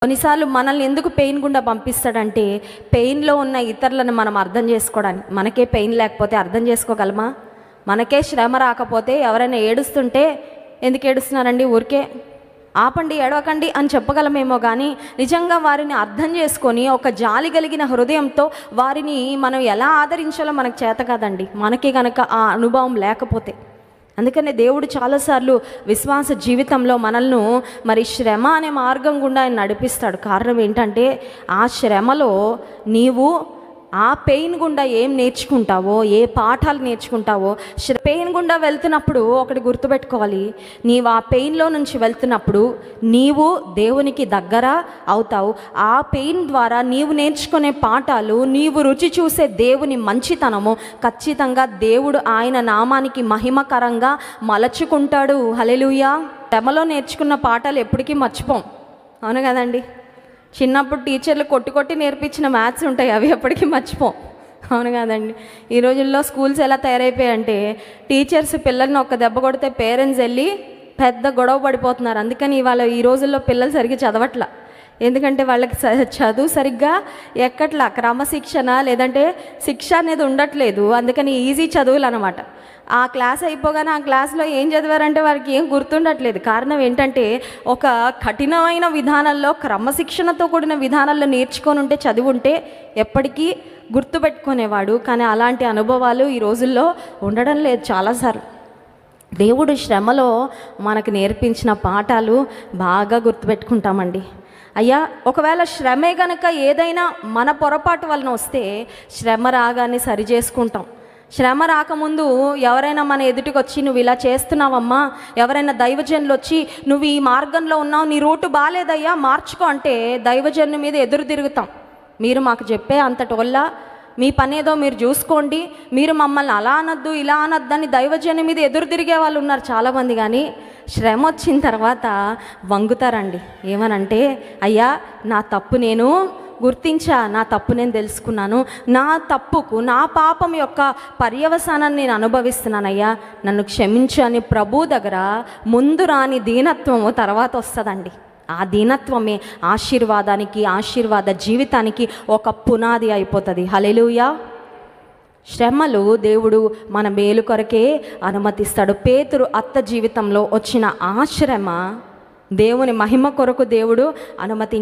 కొన్నిసార్లు మనల్ని ఎందుకు పెయిన్ గుండా పంపిస్తాడంటే, పెయిన్లో ఉన్న ఇతరులను మనం అర్థం చేసుకోవడానికి. మనకే పెయిన్ లేకపోతే అర్థం చేసుకోగలమా? మనకే శ్రమ రాకపోతే ఎవరైనా ఏడుస్తుంటే ఎందుకు ఏడుస్తున్నారండి, ఊరికే ఆపండి, ఏడవకండి అని చెప్పగలమేమో, కానీ నిజంగా వారిని అర్థం చేసుకొని ఒక జాలి కలిగిన హృదయంతో వారిని మనం ఎలా ఆదరించాలో మనకు చేత కాదండి, మనకి కనుక ఆ అనుభవం లేకపోతే. అందుకనే దేవుడు చాలాసార్లు విశ్వాస జీవితంలో మనల్ని మరి శ్రమ అనే మార్గం గుండా ఆయన నడిపిస్తాడు. కారణం ఏంటంటే, ఆ శ్రమలో నీవు ఆ పెయిన్ గుండా ఏం నేర్చుకుంటావో, ఏ పాఠాలు నేర్చుకుంటావో. పెయిన్ గుండా వెళ్తున్నప్పుడు ఒకటి గుర్తుపెట్టుకోవాలి, నీవు ఆ పెయిన్లో నుంచి వెళ్తున్నప్పుడు నీవు దేవునికి దగ్గర అవుతావు. ఆ పెయిన్ ద్వారా నీవు నేర్చుకునే పాఠాలు, నీవు రుచి చూసే దేవుని మంచితనము ఖచ్చితంగా దేవుడు ఆయన నామానికి మహిమకరంగా మలచుకుంటాడు. హల్లెలూయా. శ్రమలో నేర్చుకున్న పాఠాలు ఎప్పటికీ మర్చిపోం, అవును కదండి. చిన్నప్పుడు టీచర్లు కొట్టి నేర్పించిన మ్యాథ్స్ ఉంటాయి, అవి ఎప్పటికీ మర్చిపోం, అవును కదండి. ఈ రోజుల్లో స్కూల్స్ ఎలా తయారైపోయాయంటే, టీచర్స్ పిల్లల్ని ఒక్క దెబ్బ కొడితే పేరెంట్స్ వెళ్ళి పెద్ద గొడవ పడిపోతున్నారు. అందుకని ఇవాళ ఈ రోజుల్లో పిల్లలు సరిగ్గా చదవట్లా. ఎందుకంటే వాళ్ళకి చదువు సరిగ్గా ఎక్కట్లా, క్రమశిక్షణ లేదంటే శిక్ష అనేది ఉండట్లేదు. అందుకని ఈజీ చదువులు అనమాట. ఆ క్లాస్ అయిపోగానే ఆ క్లాస్లో ఏం చదివారంటే వారికి ఏం గుర్తుండట్లేదు. కారణం ఏంటంటే, ఒక కఠినమైన విధానంలో, క్రమశిక్షణతో కూడిన విధానాల్లో నేర్చుకొని ఉంటే, చదివి ఉంటే ఎప్పటికీ గుర్తుపెట్టుకునేవాడు. కానీ అలాంటి అనుభవాలు ఈ రోజుల్లో ఉండడం లేదు చాలాసార్లు. దేవుడు శ్రమలో మనకు నేర్పించిన పాఠాలు బాగా గుర్తుపెట్టుకుంటామండి. అయ్యా, ఒకవేళ శ్రమే గనక ఏదైనా మన పొరపాటు వలన వస్తే శ్రమ రాగానే సరి చేసుకుంటాం. శ్రమ రాకముందు ఎవరైనా మన ఎదుటికి వచ్చి, నువ్వు ఇలా చేస్తున్నావమ్మా, ఎవరైనా దైవజనులు వచ్చి నువ్వు ఈ మార్గంలో ఉన్నావు, నీ రూటు బాగాలేదయ్యా మార్చుకో అంటే దైవజను మీద ఎదురు తిరుగుతాం. మీరు మాకు చెప్పే అంతటోళ్ళ, మీ పనేదో మీరు చూసుకోండి, మీరు మమ్మల్ని అలా అనొద్దు ఇలా అనొద్దని దైవజను మీద ఎదురు తిరిగే వాళ్ళు ఉన్నారు చాలామంది. కానీ శ్రమ వచ్చిన తర్వాత వంగుతారండి. ఏమనంటే, అయ్యా నా తప్పు నేను గుర్తించా, నా తప్పు నేను తెలుసుకున్నాను, నా తప్పుకు, నా పాపం యొక్క పర్యవసానాన్ని నేను అనుభవిస్తున్నానయ్యా, నన్ను క్షమించు అని ప్రభు దగ్గర ముందు రాని దీనత్వము తర్వాత వస్తుందండి. ఆ దీనత్వమే ఆశీర్వాదానికి, ఆశీర్వాద జీవితానికి ఒక పునాది అయిపోతుంది. హల్లెలూయా. శ్రమలు దేవుడు మన మేలు కొరకే అనుమతిస్తాడు. పేతురు అత్త జీవితంలో వచ్చిన ఆ శ్రమ దేవుని మహిమ కొరకు దేవుడు అనుమతించాడు.